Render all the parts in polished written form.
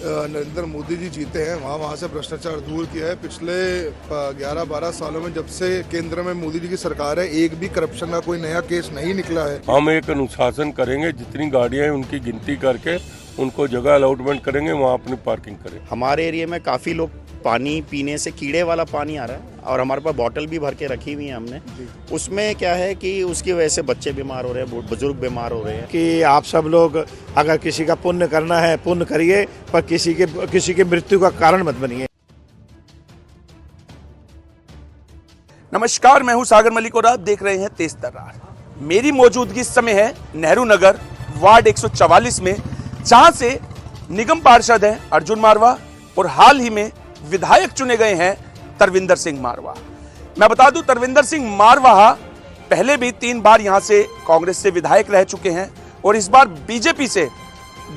नरेंद्र मोदी जी जीते हैं वहाँ से भ्रष्टाचार दूर किया है। पिछले 11-12 सालों में जब से केंद्र में मोदी जी की सरकार है, एक भी करप्शन का कोई नया केस नहीं निकला है। हम एक अनुशासन करेंगे, जितनी गाड़ियां हैं उनकी गिनती करके उनको जगह अलॉटमेंट करेंगे, वहाँ अपनी पार्किंग करें। हमारे एरिया में काफ़ी लोग पानी पीने से कीड़े वाला पानी आ रहा है और हमारे पास बॉटल भी भर के रखी हुई है हमने। उसमें क्या है कि उसकी वजह से बच्चे बीमार हो रहे हैं, बुजुर्ग बीमार हो रहे हैं। कि आप सब लोग अगर किसी का पुण्य करना है पुण्य करिए, पर किसी के मृत्यु का कारण मत बनिए। नमस्कार, मैं हूं सागर मलिक और आप देख रहे हैं तेज तर्रार। मेरी मौजूदगी इस समय है नेहरू नगर वार्ड 144 में, जहां से निगम पार्षद हैं अर्जुन मारवा और हाल ही में विधायक चुने गए हैं तरविंदर सिंह मारवा। मैं बता दूं, तरविंदर सिंह मारवा पहले भी 3 बार यहां से कांग्रेस से विधायक रह चुके हैं और इस बार बीजेपी से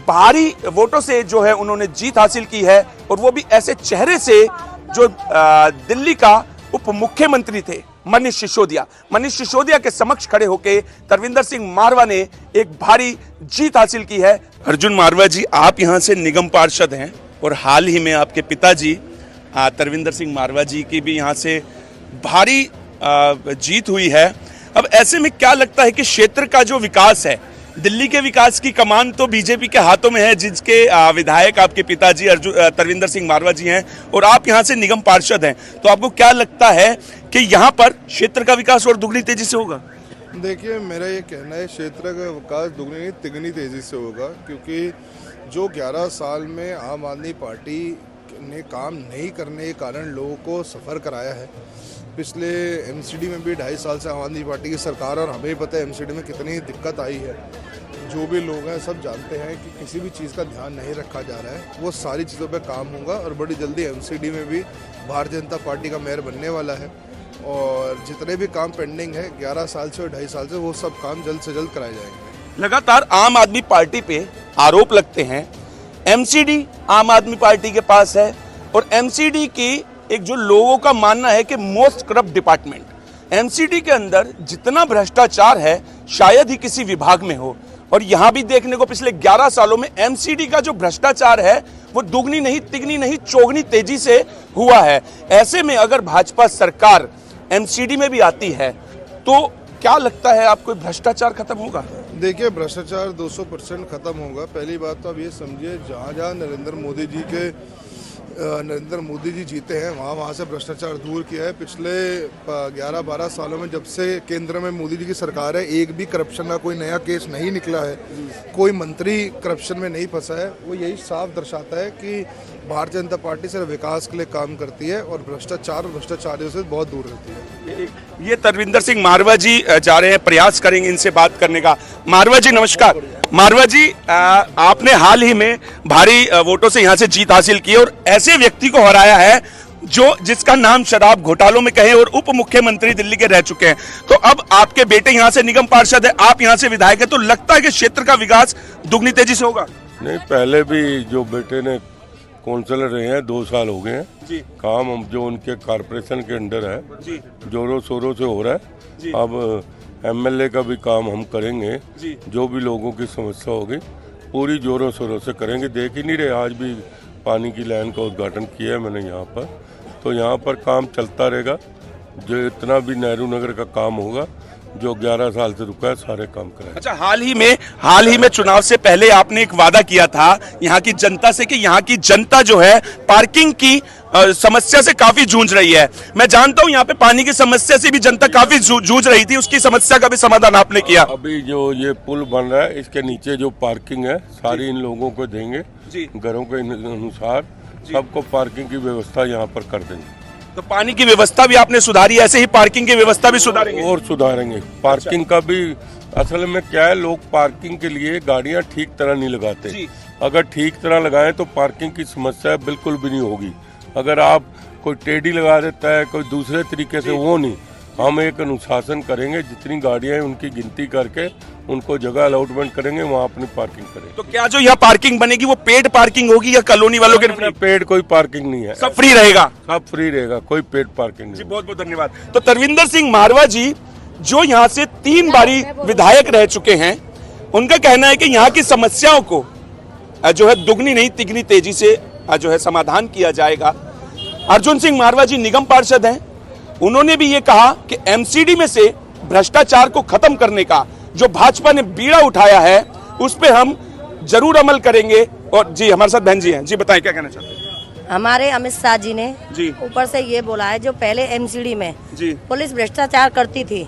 भारी वोटों से जो है उन्होंने जीत हासिल की है, और वो भी ऐसे चेहरे से जो दिल्ली का उप मुख्यमंत्री थे मनीष सिसोदिया के समक्ष खड़े होकर तरविंदर सिंह मारवा ने एक भारी जीत हासिल की है। अर्जुन मारवा जी, आप यहां से निगम पार्षद हैं और हाल ही में आपके पिताजी तरविंदर सिंह मारवा जी की भी यहां से भारी जीत हुई है। अब ऐसे में क्या लगता है कि क्षेत्र का जो विकास है, दिल्ली के विकास की कमान तो बीजेपी के हाथों में है, जिसके विधायक आपके पिताजी तरविंदर सिंह मारवा जी हैं और आप यहां से निगम पार्षद हैं, तो आपको क्या लगता है कि यहां पर क्षेत्र का विकास और दुगनी तेजी से होगा? देखिए, मेरा ये कहना है क्षेत्र का विकास दुगनी तिगनी तेज़ी से होगा, क्योंकि जो 11 साल में आम आदमी पार्टी ने काम नहीं करने के कारण लोगों को सफ़र कराया है। पिछले एमसीडी में भी 2.5 साल से आम आदमी पार्टी की सरकार, और हमें पता है एमसीडी में कितनी दिक्कत आई है। जो भी लोग हैं सब जानते हैं कि किसी भी चीज़ का ध्यान नहीं रखा जा रहा है। वो सारी चीज़ों पे काम होगा और बड़ी जल्दी एमसीडी में भी भारतीय जनता पार्टी का मेयर बनने वाला है, और जितने भी काम पेंडिंग है 11 साल से और 2.5 साल से, वो सब काम जल्द से जल्द कराए जाएंगे। लगातार आम आदमी पार्टी पे आरोप लगते हैं, एमसीडी आम आदमी पार्टी के पास है और एमसीडी की एक जो लोगों का मानना है कि मोस्ट करप्ट डिपार्टमेंट, एमसीडी के अंदर जितना भ्रष्टाचार है शायद ही किसी विभाग में हो। और यहां भी देखने को पिछले 11 सालों में एमसीडी का जो भ्रष्टाचार है वो दुगनी नहीं, तिगनी नहीं, चौगनी तेजी से हुआ है। ऐसे में अगर भाजपा सरकार एमसीडी में भी आती है तो क्या लगता है आपको भ्रष्टाचार खत्म होगा? देखिए, भ्रष्टाचार 200% खत्म होगा। पहली बात तो आप ये समझिए, जहाँ नरेंद्र मोदी जी जीते हैं वहाँ से भ्रष्टाचार दूर किया है। पिछले 11-12 सालों में जब से केंद्र में मोदी जी की सरकार है, एक भी करप्शन का कोई नया केस नहीं निकला है, कोई मंत्री करप्शन में नहीं फंसा है। वो यही साफ दर्शाता है कि भारतीय जनता पार्टी सिर्फ विकास के लिए काम करती है और भ्रष्टाचारियों से बहुत दूर रहती है। ये तरविंदर सिंह मारवा जी जा रहे हैं, प्रयास करेंगे इनसे बात करने का। मारवा जी नमस्कार। मारवा जी, आपने हाल ही में भारी वोटों से यहाँ से जीत हासिल की और ऐसे व्यक्ति को हराया है जिसका नाम शराब घोटालों में कहे और उप मुख्यमंत्री दिल्ली के रह चुके हैं। तो अब आपके बेटे यहाँ से निगम पार्षद है, आप यहाँ से विधायक है, तो लगता है कि क्षेत्र का विकास दुगनी तेजी से होगा? नहीं, पहले भी जो बेटे ने काउंसलर रहे हैं 2 साल हो गए हैं जी। काम जो उनके कारपोरेशन के अंडर है जी, जोरों शोरों से हो रहा है जी। अब एमएलए का भी काम हम करेंगे जी। जो भी लोगों की समस्या होगी पूरी जोरों शोरों से करेंगे। देख ही नहीं रहे, आज भी पानी की लाइन का उद्घाटन किया है मैंने यहाँ पर, तो यहाँ पर काम चलता रहेगा। जो इतना भी नेहरू नगर का काम होगा जो 11 साल से रुका है, सारे काम कराएंगे। अच्छा, हाल ही में चुनाव से पहले आपने एक वादा किया था यहाँ की जनता से कि यहाँ की जनता जो है पार्किंग की समस्या से काफी जूझ रही है। मैं जानता हूँ यहाँ पे पानी की समस्या से भी जनता काफी जूझ रही थी, उसकी समस्या का भी समाधान आपने किया। अभी जो ये पुल बन रहा है, इसके नीचे जो पार्किंग है सारी इन लोगों को देंगे, घरों के अनुसार सबको पार्किंग की व्यवस्था यहाँ पर कर देंगे। तो पानी की व्यवस्था भी आपने सुधारी, ऐसे ही पार्किंग की व्यवस्था भी सुधारेंगे? और सुधारेंगे। पार्किंग का भी असल में क्या है, लोग पार्किंग के लिए गाड़ियां ठीक तरह नहीं लगाते। अगर ठीक तरह लगाएं तो पार्किंग की समस्या बिल्कुल भी नहीं होगी। अगर आप कोई टेढ़ी लगा देता है, कोई दूसरे तरीके से, वो नहीं। हम एक अनुशासन करेंगे, जितनी गाड़ियां हैं उनकी गिनती करके उनको जगह अलॉटमेंट करेंगे, वहाँ अपनी पार्किंग करेंगे। तो क्या जो यहाँ पार्किंग बनेगी वो पेड पार्किंग होगी या कॉलोनी वालों के? पेड कोई पार्किंग नहीं है, सब फ्री रहेगा। सब फ्री रहेगा, कोई पेड पार्किंग नहीं। बहुत बहुत धन्यवाद। तो तरविंदर सिंह मारवा जी जो यहाँ से 3 बारी विधायक रह चुके हैं, उनका कहना है कि यहाँ की समस्याओं को जो है दुगनी नहीं तिगनी तेजी से जो है समाधान किया जाएगा। अर्जुन सिंह मारवा जी निगम पार्षद हैं, उन्होंने भी ये कहा कि एमसीडी में से भ्रष्टाचार को खत्म करने का जो भाजपा ने बीड़ा उठाया है उस पे हम जरूर अमल करेंगे। और जी हमारे साथ बहन जी हैं, जी बताएं क्या कहना चाहते हैं। हमारे अमित शाह जी ने जी ऊपर से ये बोला है, जो पहले एमसीडी में जी पुलिस भ्रष्टाचार करती थी,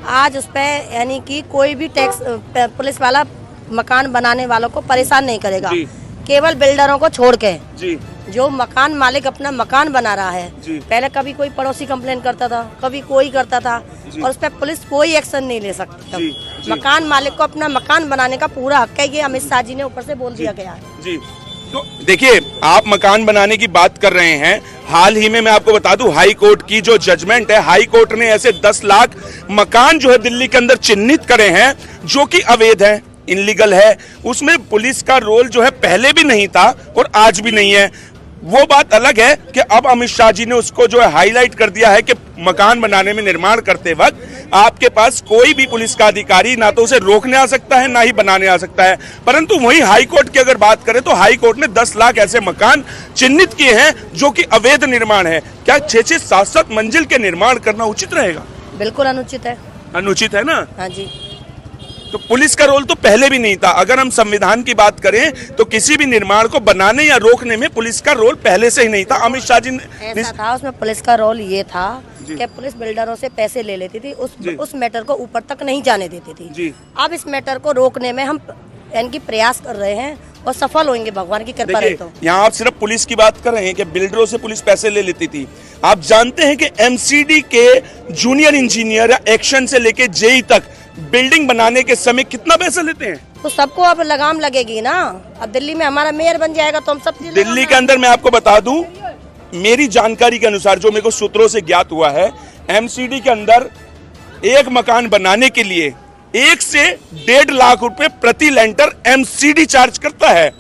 आज उस पे यानी कि कोई भी टैक्स पुलिस वाला मकान बनाने वालों को परेशान नहीं करेगा, जी। केवल बिल्डरों को छोड़ के। जी जो मकान मालिक अपना मकान बना रहा है, जी। पहले कभी कोई पड़ोसी कंप्लेन करता था, कभी कोई करता था, और उस पर पुलिस कोई एक्शन नहीं ले सकती। जी, जी। मकान मालिक को अपना मकान बनाने का पूरा हक है, ये अमित शाह जी ने ऊपर से बोल दिया गया है। जी तो देखिए, आप मकान बनाने की बात कर रहे हैं। हाल ही में मैं आपको बता दूं, हाई कोर्ट की जो जजमेंट है, हाई कोर्ट ने ऐसे 10 लाख मकान जो है दिल्ली के अंदर चिन्हित करे हैं जो कि अवैध है, इनलीगल है। उसमें पुलिस का रोल जो है पहले भी नहीं था और आज भी नहीं है। वो बात अलग है कि अब अमित शाह जी ने उसको जो है हाईलाइट कर दिया है कि मकान बनाने में, निर्माण करते वक्त आपके पास कोई भी पुलिस का अधिकारी ना तो उसे रोकने आ सकता है ना ही बनाने आ सकता है। परंतु वहीं हाई कोर्ट की अगर बात करें तो हाई कोर्ट ने 10 लाख ऐसे मकान चिन्हित किए हैं जो कि अवैध निर्माण है। क्या 6-6, 7-7 मंजिल के निर्माण करना उचित रहेगा? बिल्कुल अनुचित है। अनुचित है ना? हाँ जी। तो पुलिस का रोल तो पहले भी नहीं था। अगर हम संविधान की बात करें तो किसी भी निर्माण को बनाने या रोकने में पुलिस का रोल पहले से ही नहीं था। अमित शाह जी ने ऐसा था, उसमें पुलिस का रोल ये था कि पुलिस बिल्डरों से पैसे ले लेती थी, उस मैटर को ऊपर तक नहीं जाने देती थी। जी। अब इस मैटर को रोकने में हम इनकी प्रयास कर रहे हैं और सफल होंगे, भगवान की कृपा रही तो। यहाँ आप सिर्फ पुलिस की बात कर रहे हैं कि बिल्डरों से पुलिस पैसे ले लेती थी। आप जानते हैं कि एमसीडी के जूनियर इंजीनियर या एक्शन से लेके जेई तक बिल्डिंग बनाने के समय कितना पैसा लेते हैं? तो सबको अब लगाम लगेगी ना। अब दिल्ली में हमारा मेयर बन जाएगा तो हम सब दिल्ली के अंदर मैं आपको बता दूं, मेरी जानकारी के अनुसार जो मेरे को सूत्रों से ज्ञात हुआ है, एमसीडी के अंदर एक मकान बनाने के लिए 1 से 1.5 लाख रुपए प्रति लेंटर एमसीडी चार्ज करता है।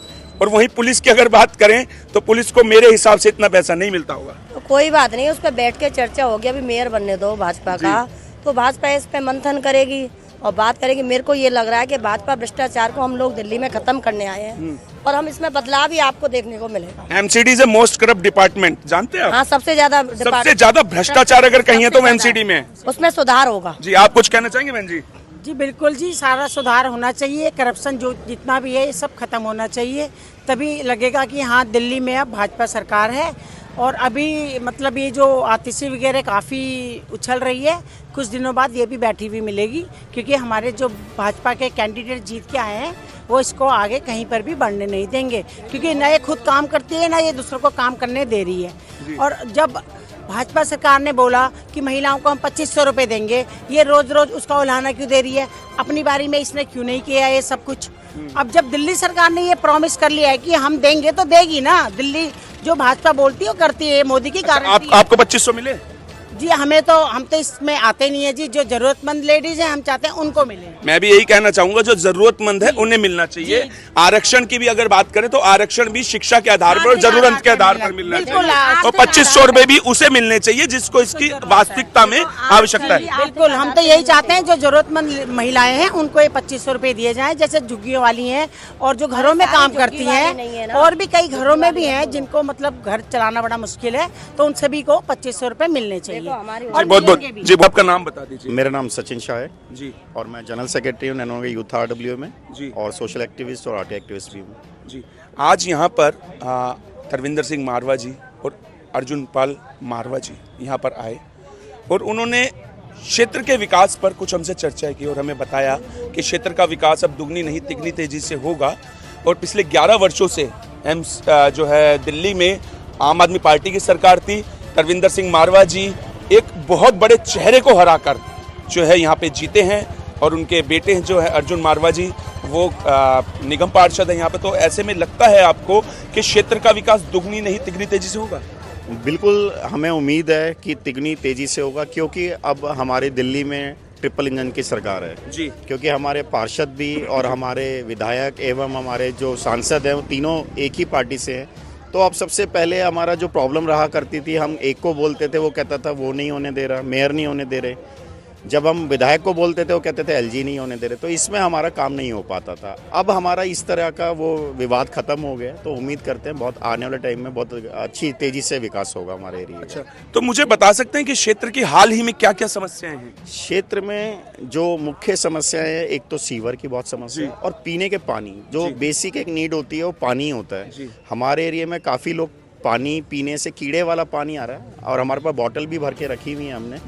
और वहीं पुलिस की अगर बात करें तो पुलिस को मेरे हिसाब से इतना पैसा नहीं मिलता होगा। तो कोई बात नहीं, उस पर बैठ के चर्चा होगी। अभी मेयर बनने दो भाजपा का, तो भाजपा इस पे मंथन करेगी और बात करेगी। मेरे को ये लग रहा है कि भाजपा भ्रष्टाचार को हम लोग दिल्ली में खत्म करने आए हैं और हम इसमें बदलाव ही आपको देखने को मिलेगा। MCD is most corrupt department, जानते हैं? हाँ, सबसे ज्यादा भ्रष्टाचार अगर कहीं है तो एमसीडी में। उसमें सुधार होगा। जी आप कुछ कहना चाहेंगे बहन जी? जी बिल्कुल जी, सारा सुधार होना चाहिए। करप्शन जो जितना भी है ये सब खत्म होना चाहिए, तभी लगेगा कि हाँ दिल्ली में अब भाजपा सरकार है। और अभी मतलब ये जो आतिशी वगैरह काफ़ी उछल रही है, कुछ दिनों बाद ये भी बैठी हुई मिलेगी, क्योंकि हमारे जो भाजपा के कैंडिडेट जीत के आए हैं वो इसको आगे कहीं पर भी बढ़ने नहीं देंगे, क्योंकि ना ये खुद काम करती है ना ये दूसरों को काम करने दे रही है। और जब भाजपा सरकार ने बोला कि महिलाओं को हम 2500 रुपये देंगे, ये रोज रोज उसका उल्हाना क्यों दे रही है? अपनी बारी में इसने क्यों नहीं किया ये सब कुछ? अब जब दिल्ली सरकार ने ये प्रॉमिस कर लिया है कि हम देंगे तो देगी ना। दिल्ली जो भाजपा बोलती है वो करती है, मोदी की गारंटी। आपको 2500 मिले? जी हम तो इसमें आते नहीं है जी। जो जरूरतमंद लेडीज हैं हम चाहते हैं उनको मिले। मैं भी यही कहना चाहूंगा, जो जरूरतमंद है उन्हें मिलना चाहिए। आरक्षण की भी अगर बात करें तो आरक्षण भी शिक्षा के आधार पर और जरूरत के आधार पर मिलना चाहिए। और 2500 रुपए भी उसे मिलने चाहिए जिसको इसकी वास्तविकता में आवश्यकता है। बिल्कुल, हम तो यही चाहते हैं जो जरूरतमंद महिलाएं हैं उनको ये 2500 रुपए दिए जाएं, जैसे झुग्गियों वाली हैं और जो घरों में काम करती हैं, और भी कई घरों में भी हैं जिनको मतलब घर चलाना बड़ा मुश्किल है, तो उन सभी को 2500 रुपए मिलने चाहिए। जी बहुत बहुत जी, आपका नाम बता दीजिए। मेरा नाम सचिन शाह है जी, और मैं जनरल सेक्रेटरी हूँ नैनो के यूथ आरडब्ल्यू में जी, और सोशल एक्टिविस्ट और आर्ट एक्टिविस्ट भी हूँ जी। आज यहाँ पर तरविंदर सिंह मारवा जी और अर्जुन पाल मारवा जी यहाँ पर आए और उन्होंने क्षेत्र के विकास पर कुछ हमसे चर्चा की और हमें बताया कि क्षेत्र का विकास अब दुगनी नहीं तिगनी तेजी से होगा। और पिछले 11 वर्षों से जो है दिल्ली में आम आदमी पार्टी की सरकार थी। तरविंदर सिंह मारवा जी एक बहुत बड़े चेहरे को हराकर जो है यहाँ पे जीते हैं और उनके बेटे जो है अर्जुन मारवा जी वो निगम पार्षद है यहाँ पे। तो ऐसे में लगता है आपको कि क्षेत्र का विकास दुगनी नहीं तिगनी तेजी से होगा? बिल्कुल, हमें उम्मीद है कि तिगनी तेजी से होगा, क्योंकि अब हमारे दिल्ली में ट्रिपल इंजन की सरकार है जी। क्योंकि हमारे पार्षद भी और हमारे विधायक एवं हमारे जो सांसद हैं वो तीनों एक ही पार्टी से हैं। तो अब सबसे पहले हमारा जो प्रॉब्लम रहा करती थी, हम एक को बोलते थे वो कहता था वो नहीं होने दे रहा, मेयर नहीं होने दे रहे। जब हम विधायक को बोलते थे वो कहते थे एलजी नहीं होने दे रहे, तो इसमें हमारा काम नहीं हो पाता था। अब हमारा इस तरह का वो विवाद खत्म हो गया, तो उम्मीद करते हैं बहुत आने वाले टाइम में बहुत अच्छी तेजी से विकास होगा हमारे एरिया में। तो मुझे बता सकते हैं कि क्षेत्र की हाल ही में क्या क्या समस्याएं हैं? क्षेत्र में जो मुख्य समस्याएं हैं, एक तो सीवर की बहुत समस्या है और पीने के पानी, जो बेसिक एक नीड होती है वो पानी होता है। हमारे एरिया में काफ़ी लोग पानी पीने से कीड़े वाला पानी आ रहा है और हमारे पास बॉटल भी भर के रखी हुई है हमने।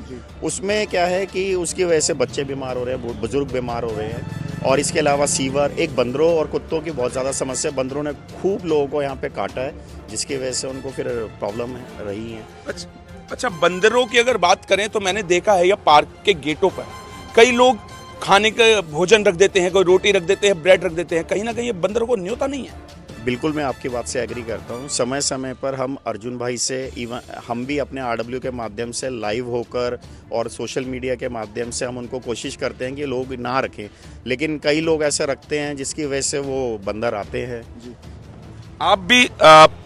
उसमें क्या है कि उसकी वजह से बच्चे बीमार हो रहे हैं, बुजुर्ग बीमार हो रहे हैं। और इसके अलावा सीवर, एक बंदरों और कुत्तों की बहुत ज़्यादा समस्या। बंदरों ने खूब लोगों को यहाँ पे काटा है, जिसकी वजह से उनको फिर प्रॉब्लम रही है। अच्छा, बंदरों की अगर बात करें तो मैंने देखा है या पार्क के गेटों पर कई लोग खाने का भोजन रख देते हैं, कोई रोटी रख देते हैं, ब्रेड रख देते हैं। कहीं ना कहीं ये बंदरों को न्योता नहीं है? बिल्कुल, मैं आपकी बात से एग्री करता हूँ। समय समय पर हम अर्जुन भाई से, इवन हम भी अपने आरडब्ल्यू के माध्यम से लाइव होकर और सोशल मीडिया के माध्यम से हम उनको कोशिश करते हैं कि लोग ना रखें, लेकिन कई लोग ऐसे रखते हैं जिसकी वजह से वो बंदर आते हैं। आप भी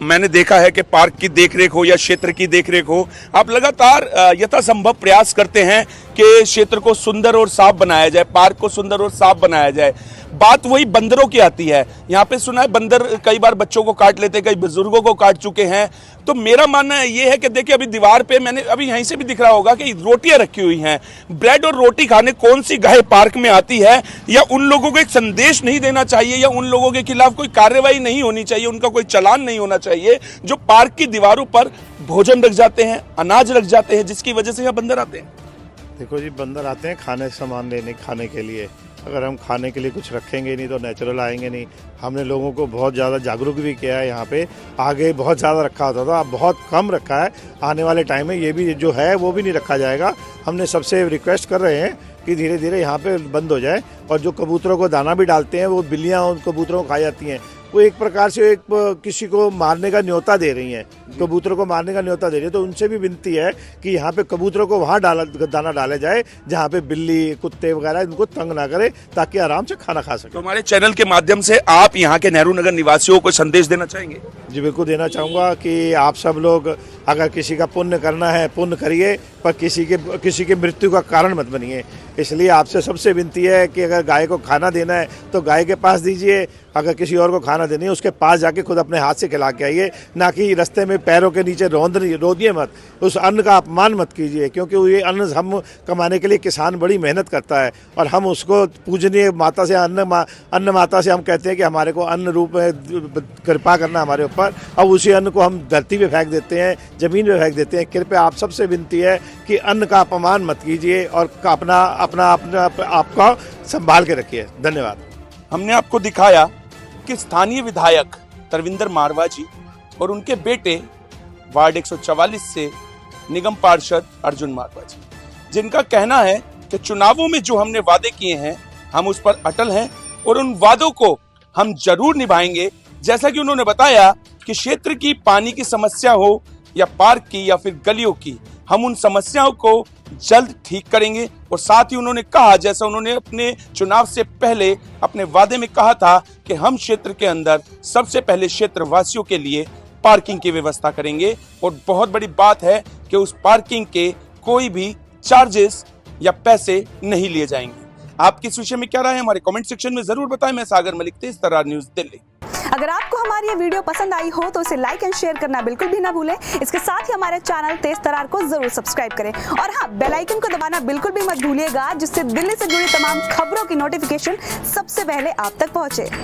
मैंने देखा है कि पार्क की देखरेख हो या क्षेत्र की देखरेख हो, आप लगातार यथासंभव प्रयास करते हैं कि क्षेत्र को सुंदर और साफ बनाया जाए, पार्क को सुंदर और साफ बनाया जाए। बात वही बंदरों की आती है। यहाँ पे सुना है बंदर कई बार बच्चों को काट लेते हैं, कई बुजुर्गों को काट चुके हैं। तो मेरा मानना ये है कि देखिए, अभी दीवार पे मैंने अभी यहीं से भी दिख रहा होगा कि रोटियां रखी हुई हैं। ब्रेड और रोटी खाने कौन सी गाय पार्क में आती है? या उन लोगों को एक संदेश नहीं देना चाहिए, या उन लोगों के खिलाफ कोई कार्रवाई नहीं होनी चाहिए, उनका कोई चालान नहीं होना चाहिए जो पार्क की दीवारों पर भोजन रख जाते हैं, अनाज रख जाते हैं, जिसकी वजह से यहाँ बंदर आते हैं? देखो जी, बंदर आते हैं खाने सामान लेने, खाने के लिए। अगर हम खाने के लिए कुछ रखेंगे नहीं तो नेचुरल आएंगे नहीं। हमने लोगों को बहुत ज़्यादा जागरूक भी किया है। यहाँ पे आगे बहुत ज़्यादा रखा होता था, अब बहुत कम रखा है। आने वाले टाइम में ये भी जो है वो भी नहीं रखा जाएगा। हमने सबसे रिक्वेस्ट कर रहे हैं कि धीरे धीरे यहाँ पे बंद हो जाए। और जो कबूतरों को दाना भी डालते हैं, वो बिल्लियाँ उन कबूतरों को खा जाती हैं। वो एक प्रकार से एक किसी को मारने का न्योता दे रही हैं, कबूतरों को मारने का न्योता दे रही है। तो उनसे भी विनती है कि यहाँ पे कबूतरों को वहाँ दाना डाला जाए जहाँ पे बिल्ली, कुत्ते वगैरह इनको तंग ना करे, ताकि आराम से खाना खा सके। तो हमारे चैनल के माध्यम से आप यहाँ के नेहरू नगर निवासियों को संदेश देना चाहेंगे? जी बिल्कुल देना चाहूँगा कि आप सब लोग अगर किसी का पुण्य करना है, पुण्य करिए, पर किसी के मृत्यु का कारण मत बनिए। इसलिए आपसे सबसे विनती है कि अगर गाय को खाना देना है तो गाय के पास दीजिए, अगर किसी और को खाना देनी है उसके पास जाके खुद अपने हाथ से खिला के आइए, ना कि रास्ते में पैरों के नीचे रोदिए मत। उस अन्न का अपमान मत कीजिए, क्योंकि ये अन्न हम कमाने के लिए किसान बड़ी मेहनत करता है और हम उसको पूजनीय माता से, अन्न माता से हम कहते हैं कि हमारे को अन्न रूप में कृपा करना हमारे ऊपर। अब उसी अन्न को हम धरती पे फेंक देते हैं, ज़मीन पे फेंक देते हैं। कृपया आप सबसे विनती है कि अन्न का अपमान मत कीजिए और अपना आपका संभाल के रखिए। धन्यवाद। हमने आपको दिखाया कि स्थानीय विधायक तरविंदर मारवा जी और उनके बेटे वार्ड 144 से निगम पार्षद अर्जुन मारवा जी, जिनका कहना है कि चुनावों में जो हमने वादे किए हैं हम उस पर अटल हैं और उन वादों को हम जरूर निभाएंगे। जैसा कि उन्होंने बताया कि क्षेत्र की पानी की समस्या हो या पार्क की या फिर गलियों की, हम उन समस्याओं को जल्द ठीक करेंगे। और साथ ही उन्होंने कहा, जैसा उन्होंने अपने चुनाव से पहले अपने वादे में कहा था कि हम क्षेत्र के अंदर सबसे पहले क्षेत्र वासियों के लिए पार्किंग की व्यवस्था करेंगे। और बहुत बड़ी बात है कि उस पार्किंग के कोई भी चार्जेस या पैसे नहीं लिए जाएंगे। आपकी इस विषय में क्या राय है हमारे कमेंट सेक्शन में जरूर बताएं। मैं सागर मलिक, तेज तर्रार न्यूज़, दिल्ली। अगर आपको हमारी ये वीडियो पसंद आई हो तो इसे लाइक एंड शेयर करना बिल्कुल भी ना भूलें। इसके साथ ही हमारे चैनल तेज तर्रार को जरूर सब्सक्राइब करें और हाँ, बेल आइकन को दबाना बिल्कुल भी मत भूलिएगा, जिससे दिल्ली से जुड़ी तमाम खबरों की नोटिफिकेशन सबसे पहले आप तक पहुंचे।